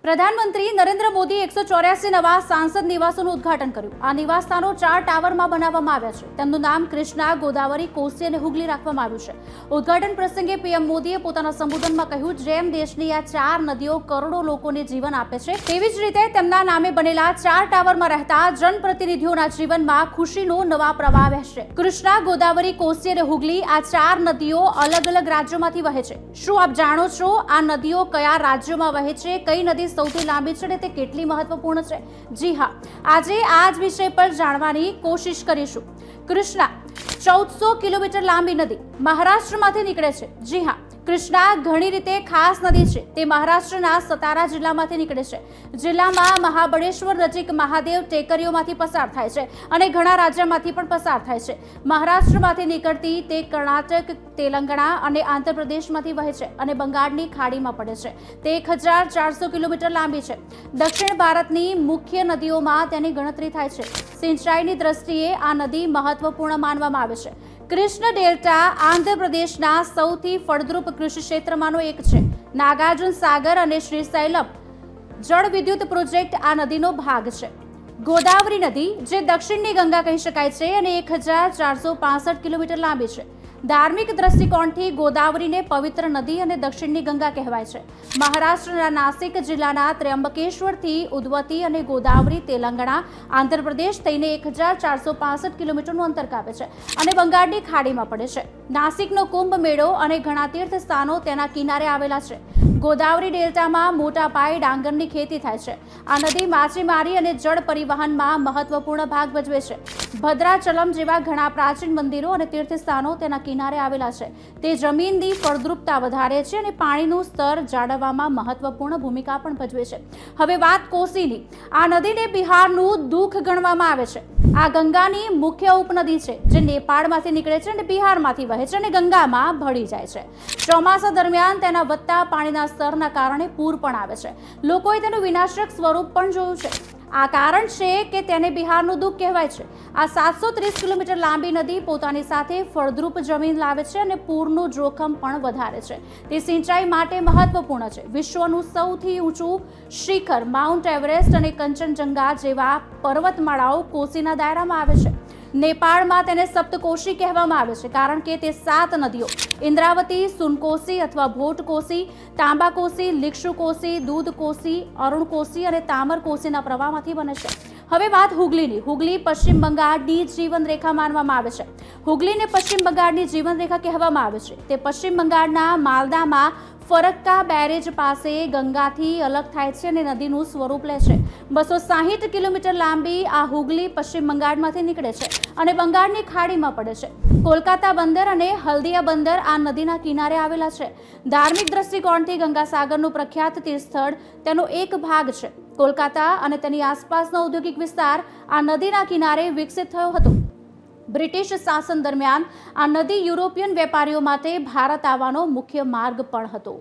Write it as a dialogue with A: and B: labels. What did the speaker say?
A: પ્રધાનમંત્રી નરેન્દ્ર મોદીએ 184 નવા સાંસદ નિવાસોનું ઉદ્ઘાટન કર્યું। આ નિવાસસ્થાનો 4 ટાવરમાં બનાવવામાં આવ્યા છે। તેમનું નામ કૃષ્ણા, ગોદાવરી, કોસી અને હુગલી રાખવામાં આવ્યું છે। ઉદ્ઘાટન પ્રસંગે પીએમ મોદીએ પોતાના સંબોધનમાં કહ્યું, જેમ દેશની આ 4 નદીઓ કરોડો લોકોને જીવન આપે છે, તેવી જ રીતે તેમના નામે બનેલા 4 ટાવરમાં રહેતા જનપ્રતિનિધિઓના જીવનમાં ખુશીનો નવા પ્રવાહ વહેશે। કૃષ્ણા, ગોદાવરી, કોસી અને હુગલી આ 4 નદીઓ અલગ અલગ રાજ્યોમાંથી વહે છે। શું આપ જાણો છો આ નદીઓ કયા રાજ્યોમાં વહે છે? કઈ નદી સૌથી લાંબી છે, તે કેટલી મહત્વપૂર્ણ છે? જી હા, આજે આ જ વિષય પર જાણવાની કોશિશ કરીશું। કૃષ્ણા 1400 કિલોમીટર લાંબી નદી મહારાષ્ટ્રમાંથી નીકળે છે। જી હા, કૃષ્ણા ઘણી રીતે ખાસ નદી છે। તે મહારાષ્ટ્રના સતારા જિલ્લામાંથી નીકળે છે। જિલ્લામાં મહાબળેશ્વર નજીક મહાદેવ ટેકરીઓમાંથી પસાર થાય છે અને ઘણા રાજ્યમાંથી પણ પસાર થાય છે। મહારાષ્ટ્રમાંથી નીકળતી તે કર્ણાટક, તેલંગાણા અને આંધ્રપ્રદેશમાંથી વહે છે અને બંગાળની ખાડીમાં પડે છે। તે 1400 કિલોમીટર લાંબી છે। દક્ષિણ ભારતની મુખ્ય નદીઓમાં તેની ગણતરી થાય છે। સિંચાઈની દ્રષ્ટિએ આ નદી મહત્વપૂર્ણ માનવામાં આવે છે। કૃષ્ણ ડેલ્ટા આંધ્રપ્રદેશના સૌથી ફળદ્રુપ કૃષિ ક્ષેત્રમાંનો એક છે। નાગાર્જુન સાગર અને શ્રીશૈલમ જળ વિદ્યુત પ્રોજેક્ટ આ નદીનો ભાગ છે। ગોદાવરી નદી, જે દક્ષિણની ગંગા કહી શકાય છે અને 1465 કિલોમીટર લાંબી છે। ધાર્મિક દ્રષ્ટિકોણથી ગોદાવરીને પવિત્ર નદી અને દક્ષિણની ગંગા કહેવાય છે। મહારાષ્ટ્રના નાસિક જિલ્લાના ત્ર્યંબકેશ્વરથી ઉદ્વતી અને ગોદાવરી તેલંગાણા, આંધ્રપ્રદેશ થઈને 1465 કિલોમીટરનું અંતર કાપે છે અને બંગાળની ખાડીમાં પડે છે। નાસિકનો કુંભ મેળો અને ઘણા તીર્થ સ્થાનો તેના કિનારે આવેલા છે। ગોદાવરી ડેલ્ટામાં મોટા પાયે ડાંગરની ખેતી થાય છે। આ નદી માછીમારી અને જળ પરિવહનમાં મહત્વપૂર્ણ ભાગ ભજવે છે। ભદ્રાચલમ જેવા ઘણા પ્રાચીન મંદિરો અને તીર્થ સ્થાનો તેના કિનારે આવેલા છે। તે જમીનની ફળદ્રુપતા વધારે છે અને પાણીનું સ્તર જાળવવામાં મહત્વપૂર્ણ ભૂમિકા પણ ભજવે છે। હવે વાત કોસીની। આ નદીને બિહારનું દુઃખ ગણવામાં આવે છે। આ ગંગાની મુખ્ય ઉપનદી છે, જે નેપાળમાંથી નીકળે છે અને બિહારમાંથી વહે છે અને ગંગામાં ભળી જાય છે। ચોમાસા દરમિયાન તેના વધતા પાણીના સ્તરના કારણે પૂર પણ આવે છે। લોકોએ તેનું વિનાશક સ્વરૂપ પણ જોયું છે। આ કારણ છે કે તેને બિહારનું દુઃખ કહેવાય છે। આ 730 કિલોમીટર લાંબી નદી પોતાની સાથે ફળદ્રુપ જમીન લાવે છે અને પૂરનું જોખમ પણ વધારે છે। તે સિંચાઈ માટે મહત્વપૂર્ણ છે। વિશ્વનું સૌથી ઊંચું શિખર માઉન્ટ એવરેસ્ટ અને કંચનજંગા જેવા પર્વતમાળાઓ કોસીના દાયરામાં આવે છે। નેપાળમાં તેને સપ્તકોશી કહેવામાં આવે છે, કારણ કે તે 7 નદીઓ ઇન્દ્રાવતી, સુનકોસી અથવા ભોટકોસી, તાંબાકોસી, લીક્ષુકોસી, દૂધકોસી, અરુણકોસી અને તામરકોસીના પ્રવાહમાંથી બને છે। હવે વાત હુગલીની। હુગલી પશ્ચિમ બંગાળની જીવનરેખા માનવામાં આવે છે। હુગલીને પશ્ચિમ બંગાળની જીવનરેખા કહેવામાં આવે છે। તે પશ્ચિમ બંગાળના માલદામાં ફરક્કા બેરેજ પાસે ગંગાથી અલગ થાય છે અને નદીનું સ્વરૂપ લે છે। 260 કિલોમીટર લાંબી આ હુગલી પશ્ચિમ બંગાળમાંથી નીકળે છે અને બંગાળની ખાડીમાં પડે છે। કોલકાતા બંદર અને હલ્દિયા બંદર આ નદીના કિનારે આવેલા છે। ધાર્મિક દ્રષ્ટિકોણથી ગંગાસાગરનું પ્રખ્યાત તીર્થસ્થળ તેનો એક ભાગ છે। કોલકાતા અને તેની આસપાસનો ઔદ્યોગિક વિસ્તાર આ નદીના કિનારે વિકસિત થયો હતો। બ્રિટિશ શાસન દરમિયાન આ નદી યુરોપિયન વેપારીઓ માટે ભારત આવવાનો મુખ્ય માર્ગ પણ હતો।